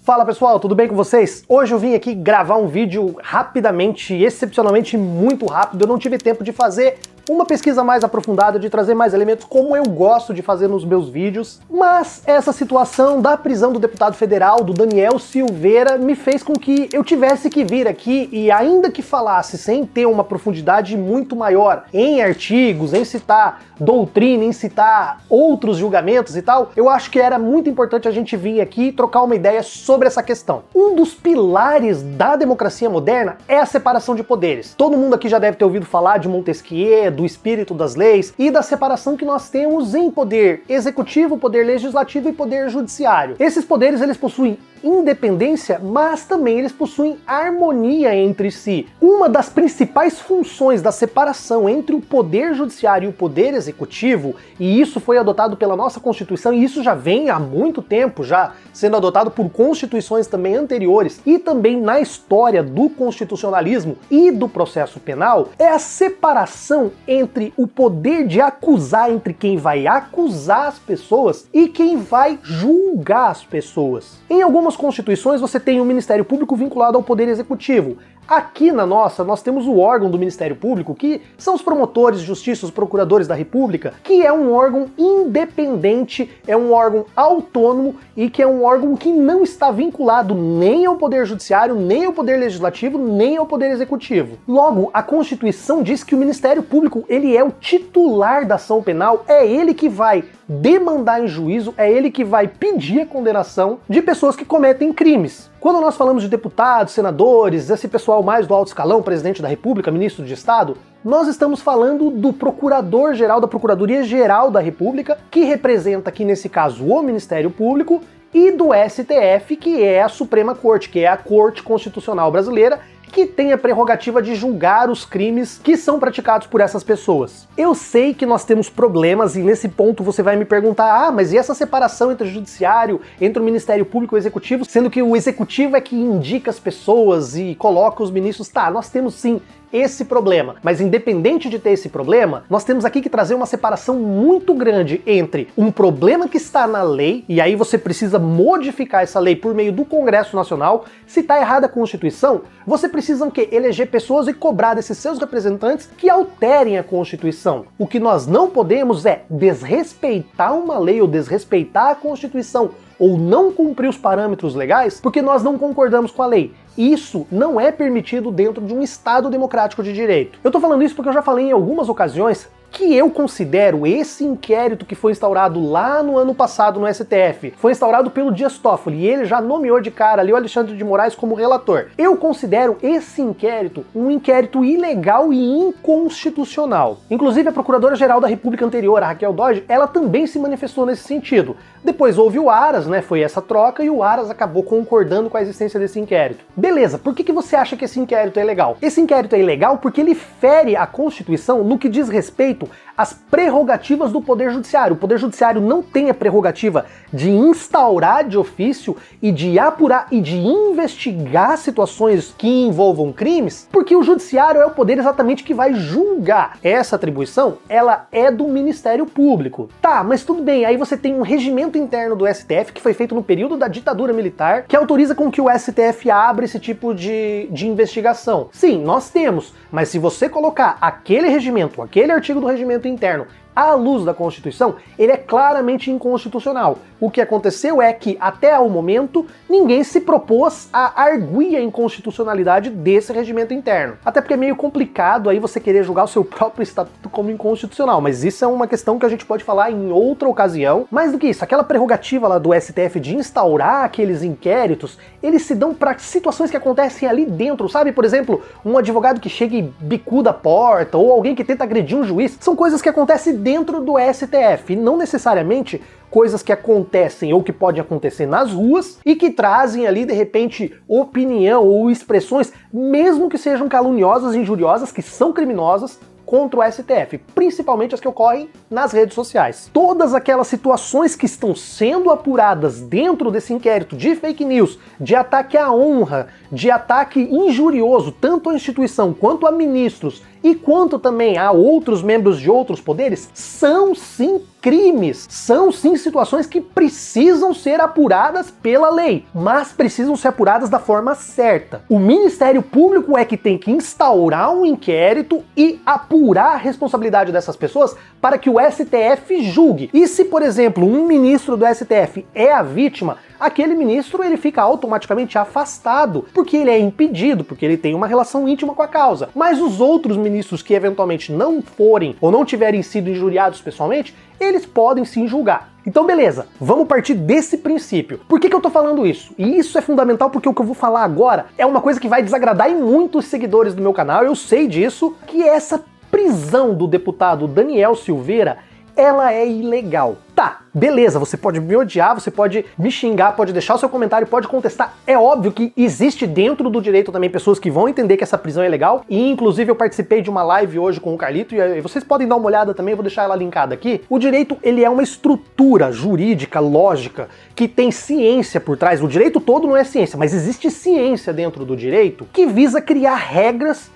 Fala pessoal, tudo bem com vocês? Hoje eu vim aqui gravar um vídeo rapidamente, excepcionalmente muito rápido. Eu não tive tempo de fazer uma pesquisa mais aprofundada, de trazer mais elementos como eu gosto de fazer nos meus vídeos, mas essa situação da prisão do deputado federal, do Daniel Silveira, me fez com que eu tivesse que vir aqui e ainda que falasse sem ter uma profundidade muito maior em artigos, em citar doutrina, em citar outros julgamentos e tal, eu acho que era muito importante a gente vir aqui e trocar uma ideia sobre essa questão. Um dos pilares da democracia moderna é a separação de poderes. Todo mundo aqui já deve ter ouvido falar de Montesquieu, do espírito das leis e da separação que nós temos em poder executivo, poder legislativo e poder judiciário. Esses poderes, eles possuem independência, mas também eles possuem harmonia entre si. Uma das principais funções da separação entre o poder judiciário e o poder executivo, e isso foi adotado pela nossa Constituição, e isso já vem há muito tempo, já sendo adotado por constituições também anteriores, e também na história do constitucionalismo e do processo penal, é a separação entre o poder de acusar, entre quem vai acusar as pessoas e quem vai julgar as pessoas. Em algumas constituições você tem o Ministério Público vinculado ao Poder Executivo. Aqui na nossa, nós temos o órgão do Ministério Público, que são os promotores de justiça, os procuradores da República, que é um órgão independente, é um órgão autônomo e que é um órgão que não está vinculado nem ao Poder Judiciário, nem ao Poder Legislativo, nem ao Poder Executivo. Logo, a Constituição diz que o Ministério Público, ele é o titular da ação penal, é ele que vai demandar em juízo, é ele que vai pedir a condenação de pessoas que cometem crimes. Quando nós falamos de deputados, senadores, esse pessoal mais do alto escalão, presidente da República, ministro de Estado, nós estamos falando do Procurador-Geral da Procuradoria-Geral da República, que representa aqui nesse caso o Ministério Público, e do STF, que é a Suprema Corte, que é a Corte Constitucional Brasileira, que tem a prerrogativa de julgar os crimes que são praticados por essas pessoas. Eu sei que nós temos problemas e nesse ponto você vai me perguntar, mas e essa separação entre o judiciário, entre o Ministério Público e o Executivo, sendo que o Executivo é que indica as pessoas e coloca os ministros? Tá, nós temos sim esse problema, mas independente de ter esse problema, nós temos aqui que trazer uma separação muito grande entre um problema que está na lei, e aí você precisa modificar essa lei por meio do Congresso Nacional. Se está errada a Constituição, você precisa o quê? Eleger pessoas e cobrar desses seus representantes que alterem a Constituição. O que nós não podemos é desrespeitar uma lei ou desrespeitar a Constituição ou não cumprir os parâmetros legais porque nós não concordamos com a lei. Isso não é permitido dentro de um Estado democrático de direito. Eu tô falando isso porque eu já falei em algumas ocasiões que eu considero esse inquérito que foi instaurado lá no ano passado no STF, foi instaurado pelo Dias Toffoli, e ele já nomeou de cara ali o Alexandre de Moraes como relator. Eu considero esse inquérito um inquérito ilegal e inconstitucional. Inclusive a Procuradora-Geral da República anterior, a Raquel Dodge, ela também se manifestou nesse sentido. Depois houve o Aras, né, foi essa troca, e o Aras acabou concordando com a existência desse inquérito. Beleza, por que você acha que esse inquérito é ilegal? Esse inquérito é ilegal porque ele fere a Constituição no que diz respeito às prerrogativas do Poder Judiciário. O Poder Judiciário não tem a prerrogativa de instaurar de ofício e de apurar e de investigar situações que envolvam crimes, porque o Judiciário é o poder exatamente que vai julgar. Essa atribuição, ela é do Ministério Público. Tá, mas tudo bem, aí você tem um regimento interno do STF que foi feito no período da ditadura militar, que autoriza com que o STF abra esse tipo de investigação. Sim, nós temos, mas se você colocar aquele regimento, aquele artigo do regimento interno à luz da Constituição, ele é claramente inconstitucional. O que aconteceu é que, até o momento, ninguém se propôs a arguir a inconstitucionalidade desse regimento interno. Até porque é meio complicado aí você querer julgar o seu próprio estatuto como inconstitucional, mas isso é uma questão que a gente pode falar em outra ocasião. Mais do que isso, aquela prerrogativa lá do STF de instaurar aqueles inquéritos, eles se dão para situações que acontecem ali dentro, sabe? Por exemplo, um advogado que chega e bicuda a porta, ou alguém que tenta agredir um juiz. São coisas que acontecem dentro do STF, e não necessariamente coisas que acontecem ou que podem acontecer nas ruas e que trazem ali, de repente, opinião ou expressões, mesmo que sejam caluniosas, injuriosas, que são criminosas, contra o STF, principalmente as que ocorrem nas redes sociais. Todas aquelas situações que estão sendo apuradas dentro desse inquérito de fake news, de ataque à honra, de ataque injurioso, tanto à instituição quanto a ministros e quanto também a outros membros de outros poderes, são sim crimes são sim situações que precisam ser apuradas pela lei, mas precisam ser apuradas da forma certa. O Ministério Público é que tem que instaurar um inquérito e apurar a responsabilidade dessas pessoas para que o STF julgue. E se, por exemplo, um ministro do STF é a vítima, aquele ministro ele fica automaticamente afastado, porque ele é impedido, porque ele tem uma relação íntima com a causa. Mas os outros ministros que eventualmente não forem ou não tiverem sido injuriados pessoalmente, eles podem sim julgar. Então beleza, vamos partir desse princípio. Por que eu tô falando isso? E isso é fundamental porque o que eu vou falar agora é uma coisa que vai desagradar em muitos seguidores do meu canal, eu sei disso, que é essa prisão do deputado Daniel Silveira, ela é ilegal. Tá, beleza, você pode me odiar, você pode me xingar, pode deixar o seu comentário, pode contestar. É óbvio que existe dentro do direito também pessoas que vão entender que essa prisão é legal, e inclusive eu participei de uma live hoje com o Carlito, e vocês podem dar uma olhada também, eu vou deixar ela linkada aqui. O direito, ele é uma estrutura jurídica, lógica, que tem ciência por trás. O direito todo não é ciência, mas existe ciência dentro do direito que visa criar regras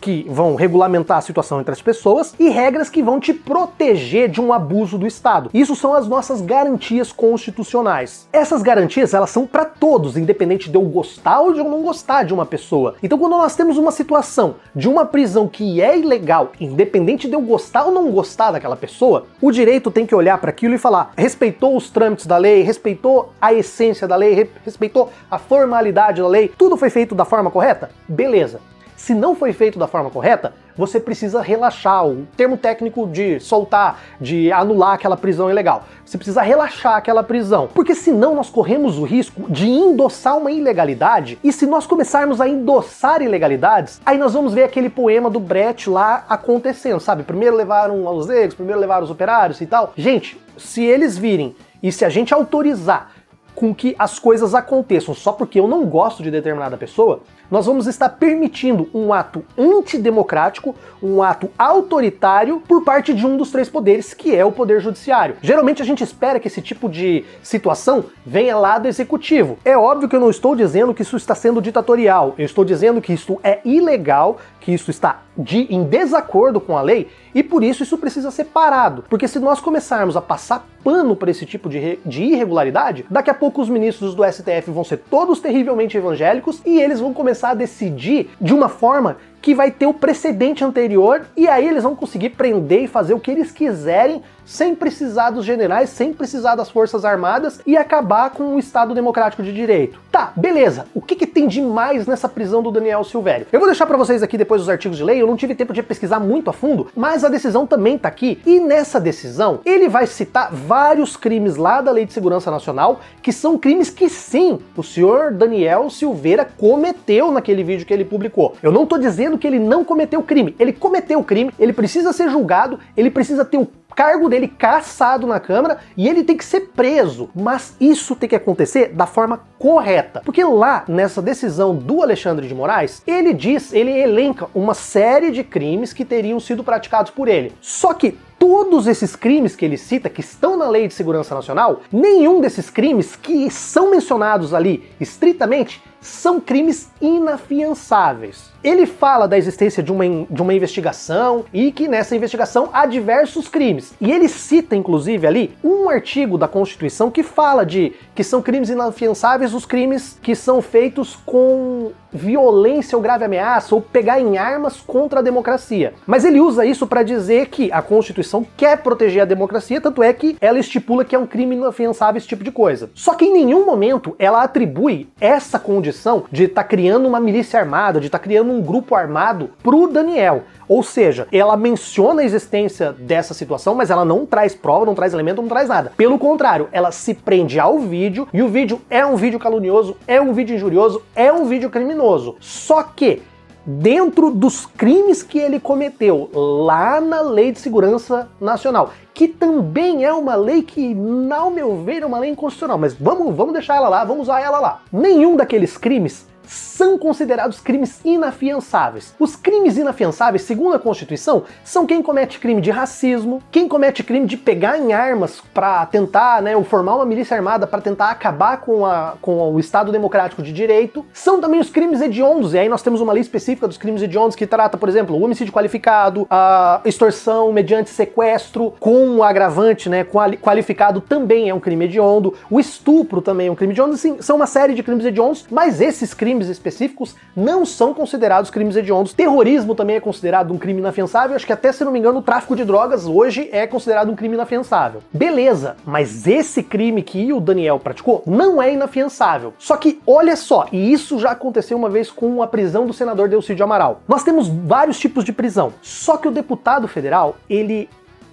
que vão regulamentar a situação entre as pessoas e regras que vão te proteger de um abuso do Estado. Isso são as nossas garantias constitucionais. Essas garantias, elas são para todos, independente de eu gostar ou de eu não gostar de uma pessoa. Então, quando nós temos uma situação de uma prisão que é ilegal, independente de eu gostar ou não gostar daquela pessoa, o direito tem que olhar para aquilo e falar: respeitou os trâmites da lei, respeitou a essência da lei, respeitou a formalidade da lei, tudo foi feito da forma correta? Beleza. Se não foi feito da forma correta, você precisa relaxar, o termo técnico de soltar, de anular aquela prisão ilegal. Você precisa relaxar aquela prisão, porque senão nós corremos o risco de endossar uma ilegalidade, e se nós começarmos a endossar ilegalidades, aí nós vamos ver aquele poema do Brecht lá acontecendo, sabe? Primeiro levaram os negros, primeiro levaram os operários e tal. Gente, se eles virem e se a gente autorizar com que as coisas aconteçam só porque eu não gosto de determinada pessoa, nós vamos estar permitindo um ato antidemocrático, um ato autoritário por parte de um dos três poderes, que é o poder judiciário. Geralmente a gente espera que esse tipo de situação venha lá do executivo. É óbvio que eu não estou dizendo que isso está sendo ditatorial, eu estou dizendo que isso é ilegal, que isso está em desacordo com a lei, e por isso precisa ser parado. Porque se nós começarmos a passar pano para esse tipo de irregularidade, daqui a pouco os ministros do STF vão ser todos terrivelmente evangélicos e eles vão começar a decidir de uma forma que vai ter o precedente anterior, e aí eles vão conseguir prender e fazer o que eles quiserem sem precisar dos generais, sem precisar das forças armadas, e acabar com o Estado democrático de direito. Tá, beleza. O que tem de mais nessa prisão do Daniel Silveira? Eu vou deixar pra vocês aqui depois os artigos de lei, eu não tive tempo de pesquisar muito a fundo, mas a decisão também tá aqui, e nessa decisão ele vai citar vários crimes lá da Lei de Segurança Nacional, que são crimes que sim, o senhor Daniel Silveira cometeu naquele vídeo que ele publicou. Eu não tô dizendo que ele não cometeu crime, ele cometeu crime, ele precisa ser julgado, ele precisa ter o cargo dele cassado na Câmara e ele tem que ser preso, mas isso tem que acontecer da forma correta, porque lá nessa decisão do Alexandre de Moraes, ele elenca uma série de crimes que teriam sido praticados por ele, só que todos esses crimes que ele cita, que estão na Lei de Segurança Nacional, nenhum desses crimes que são mencionados ali estritamente são crimes inafiançáveis. Ele fala da existência de uma investigação e que nessa investigação há diversos crimes. E ele cita, inclusive, ali um artigo da Constituição que fala que são crimes inafiançáveis os crimes que são feitos com violência ou grave ameaça ou pegar em armas contra a democracia. Mas ele usa isso para dizer que a Constituição quer proteger a democracia, tanto é que ela estipula que é um crime inafiançável esse tipo de coisa. Só que em nenhum momento ela atribui essa condição de estar criando uma milícia armada, de estar criando um grupo armado pro Daniel. Ou seja, ela menciona a existência dessa situação, mas ela não traz prova, não traz elemento, não traz nada. Pelo contrário, ela se prende ao vídeo, e o vídeo é um vídeo calunioso, é um vídeo injurioso, é um vídeo criminoso. Só que dentro dos crimes que ele cometeu lá na Lei de Segurança Nacional, que também é uma lei que, ao meu ver, é uma lei inconstitucional, mas vamos deixar ela lá, vamos usar ela lá. Nenhum daqueles crimes são considerados crimes inafiançáveis. Os crimes inafiançáveis, segundo a Constituição, são quem comete crime de racismo, quem comete crime de pegar em armas para tentar, ou formar uma milícia armada para tentar acabar com o Estado Democrático de Direito. São também os crimes hediondos, e aí nós temos uma lei específica dos crimes hediondos que trata, por exemplo, o homicídio qualificado, a extorsão mediante sequestro com o agravante, qualificado também é um crime hediondo, o estupro também é um crime hediondo, assim, são uma série de crimes hediondos, mas esses crimes específicos não são considerados crimes hediondos. Terrorismo também é considerado um crime inafiançável, acho que até, se não me engano, o tráfico de drogas hoje é considerado um crime inafiançável. Beleza, mas esse crime que o Daniel praticou não é inafiançável. Só que, olha só, e isso já aconteceu uma vez com a prisão do senador Delcídio Amaral. Nós temos vários tipos de prisão, só que o deputado federal, ele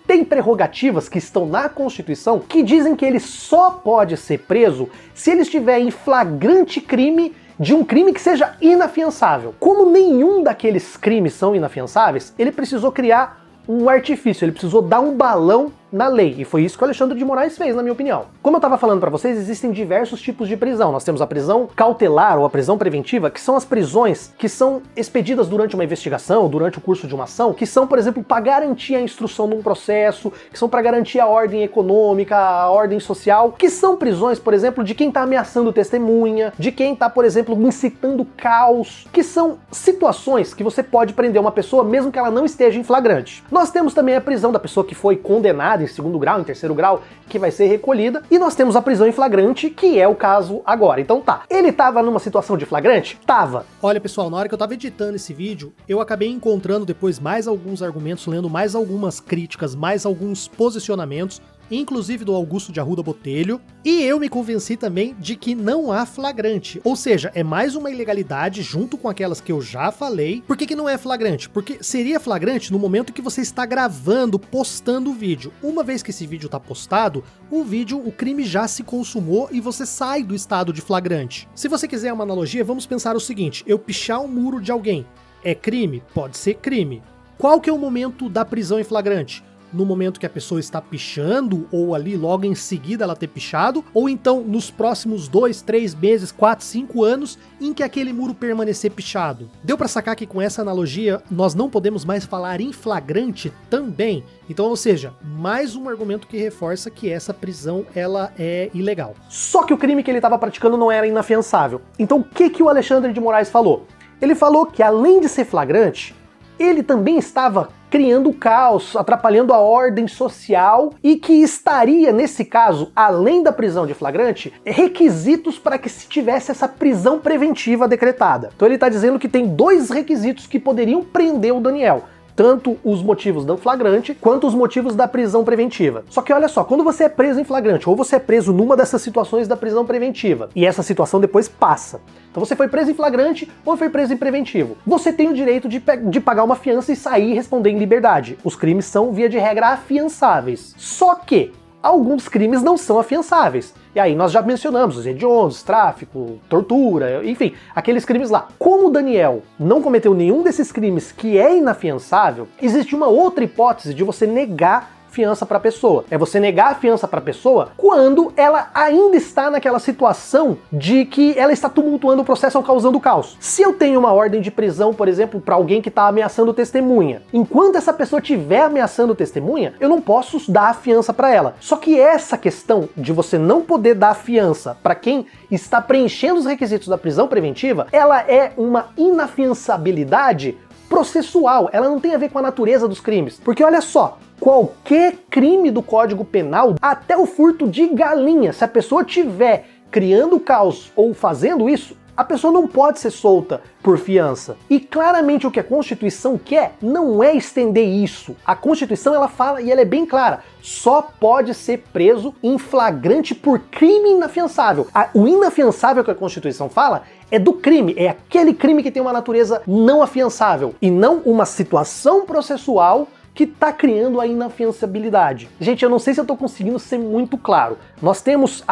tem prerrogativas que estão na Constituição que dizem que ele só pode ser preso se ele estiver em flagrante crime de um crime que seja inafiançável. Como nenhum daqueles crimes são inafiançáveis, ele precisou criar um artifício, ele precisou dar um balão na lei, e foi isso que o Alexandre de Moraes fez, na minha opinião. Como eu estava falando para vocês, existem diversos tipos de prisão. Nós temos a prisão cautelar ou a prisão preventiva, que são as prisões que são expedidas durante uma investigação, durante o curso de uma ação, que são, por exemplo, para garantir a instrução de um processo, que são para garantir a ordem econômica, a ordem social, que são prisões, por exemplo, de quem está ameaçando testemunha, de quem está, por exemplo, incitando caos, que são situações que você pode prender uma pessoa mesmo que ela não esteja em flagrante. Nós temos também a prisão da pessoa que foi condenada em segundo grau, em terceiro grau, que vai ser recolhida, e nós temos a prisão em flagrante, que é o caso agora. Então tá, ele tava numa situação de flagrante? Tava. Olha pessoal, na hora que eu tava editando esse vídeo, eu acabei encontrando depois mais alguns argumentos, lendo mais algumas críticas, mais alguns posicionamentos, inclusive do Augusto de Arruda Botelho, e eu me convenci também de que não há flagrante, ou seja, é mais uma ilegalidade junto com aquelas que eu já falei. Por que não é flagrante? Porque seria flagrante no momento que você está gravando, postando o vídeo. Uma vez que esse vídeo está postado, o crime já se consumou e você sai do estado de flagrante. Se você quiser uma analogia, vamos pensar o seguinte: eu pichar um muro de alguém, é crime? Pode ser crime. Qual que é o momento da prisão em flagrante? No momento que a pessoa está pichando, ou ali logo em seguida ela ter pichado, ou então nos próximos 2, 3 meses, 4, 5 anos em que aquele muro permanecer pichado. Deu pra sacar que com essa analogia nós não podemos mais falar em flagrante também? Então, ou seja, mais um argumento que reforça que essa prisão ela é ilegal. Só que o crime que ele estava praticando não era inafiançável. Então o que o Alexandre de Moraes falou? Ele falou que além de ser flagrante, ele também estava criando caos, atrapalhando a ordem social e que estaria, nesse caso, além da prisão de flagrante, requisitos para que se tivesse essa prisão preventiva decretada. Então ele está dizendo que tem 2 requisitos que poderiam prender o Daniel. Tanto os motivos do flagrante, quanto os motivos da prisão preventiva. Só que olha só, quando você é preso em flagrante, ou você é preso numa dessas situações da prisão preventiva, e essa situação depois passa. Então você foi preso em flagrante ou foi preso em preventivo. Você tem o direito de pagar uma fiança e sair e responder em liberdade. Os crimes são, via de regra, afiançáveis. Só que alguns crimes não são afiançáveis. E aí nós já mencionamos os hediondos, tráfico, tortura, enfim, aqueles crimes lá. Como o Daniel não cometeu nenhum desses crimes que é inafiançável, existe uma outra hipótese de você negar fiança para a pessoa. É você negar a fiança para a pessoa quando ela ainda está naquela situação de que ela está tumultuando o processo ou causando caos. Se eu tenho uma ordem de prisão, por exemplo, para alguém que está ameaçando testemunha, enquanto essa pessoa estiver ameaçando testemunha, eu não posso dar a fiança para ela. Só que essa questão de você não poder dar a fiança para quem está preenchendo os requisitos da prisão preventiva, ela é uma inafiançabilidade processual, ela não tem a ver com a natureza dos crimes. Porque olha só, qualquer crime do Código Penal, até o furto de galinha, se a pessoa estiver criando caos ou fazendo isso, a pessoa não pode ser solta por fiança. E claramente o que a Constituição quer não é estender isso. A Constituição ela fala, e ela é bem clara, só pode ser preso em flagrante por crime inafiançável. O inafiançável que a Constituição fala é do crime, é aquele crime que tem uma natureza não afiançável, e não uma situação processual que está criando a inafiançabilidade. Gente, eu não sei se eu estou conseguindo ser muito claro. Nós temos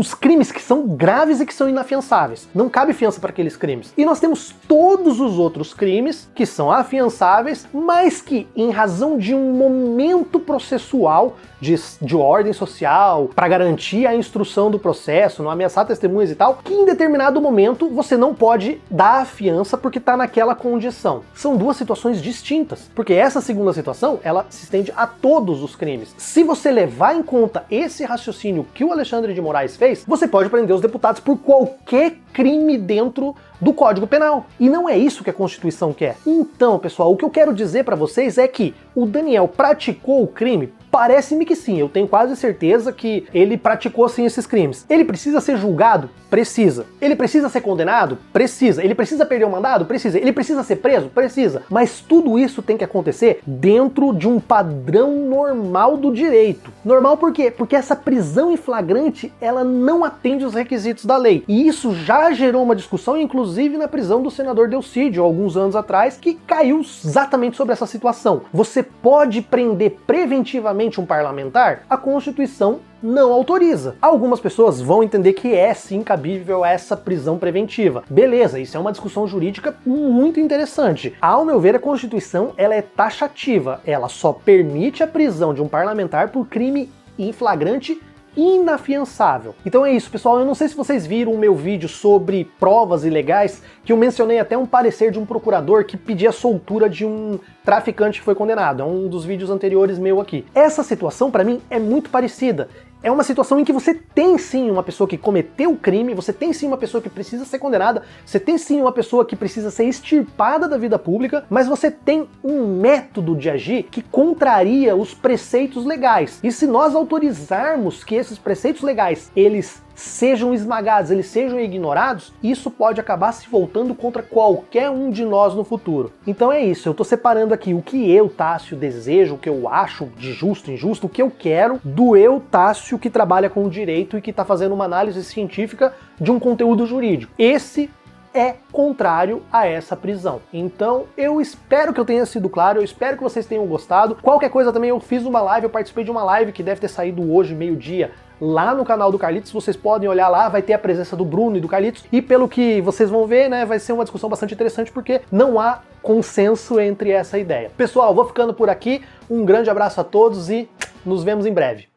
os crimes que são graves e que são inafiançáveis. Não cabe fiança para aqueles crimes. E nós temos todos os outros crimes que são afiançáveis, mas que, em razão de um momento processual de ordem social, para garantir a instrução do processo, não ameaçar testemunhas e tal, que em determinado momento você não pode dar a fiança porque está naquela condição. São duas situações distintas, porque essa segunda situação, ela se estende a todos os crimes. Se você levar em conta esse raciocínio que o Alexandre de Moraes fez, você pode prender os deputados por qualquer crime dentro do Código Penal. E não é isso que a Constituição quer. Então, pessoal, o que eu quero dizer para vocês é que o Daniel praticou o crime? Parece-me que sim, eu tenho quase certeza que ele praticou sim esses crimes. Ele precisa ser julgado? Precisa. Ele precisa ser condenado? Precisa. Ele precisa perder o mandado? Precisa. Ele precisa ser preso? Precisa. Mas tudo isso tem que acontecer dentro de um padrão normal do direito. Normal por quê? Porque essa prisão em flagrante, ela não atende os requisitos da lei. E isso já gerou uma discussão, inclusive na prisão do senador Delcídio, alguns anos atrás, que caiu exatamente sobre essa situação. Você pode prender preventivamente um parlamentar? A Constituição não autoriza. Algumas pessoas vão entender que é sim cabível essa prisão preventiva. Beleza, isso é uma discussão jurídica muito interessante. Ao meu ver, a Constituição ela é taxativa. Ela só permite a prisão de um parlamentar por crime em flagrante inafiançável. Então é isso, pessoal. Eu não sei se vocês viram o meu vídeo sobre provas ilegais, que eu mencionei até um parecer de um procurador que pedia a soltura de um traficante que foi condenado. É um dos vídeos anteriores meu aqui. Essa situação, para mim, é muito parecida. É uma situação em que você tem sim uma pessoa que cometeu o crime, você tem sim uma pessoa que precisa ser condenada, você tem sim uma pessoa que precisa ser extirpada da vida pública, mas você tem um método de agir que contraria os preceitos legais. E se nós autorizarmos que esses preceitos legais, eles sejam esmagados, eles sejam ignorados, isso pode acabar se voltando contra qualquer um de nós no futuro. Então é isso, eu tô separando aqui o que eu, Tássio, desejo, o que eu acho de justo, injusto, o que eu quero, do eu, Tássio, que trabalha com o direito e que tá fazendo uma análise científica de um conteúdo jurídico. Esse é contrário a essa prisão. Então eu espero que eu tenha sido claro, eu espero que vocês tenham gostado. Qualquer coisa também, eu fiz uma live, eu participei de uma live que deve ter saído hoje, meio-dia, lá no canal do Carlitos. Vocês podem olhar lá, vai ter a presença do Bruno e do Carlitos, e pelo que vocês vão ver, né, vai ser uma discussão bastante interessante, porque não há consenso entre essa ideia. Pessoal, vou ficando por aqui, um grande abraço a todos e nos vemos em breve.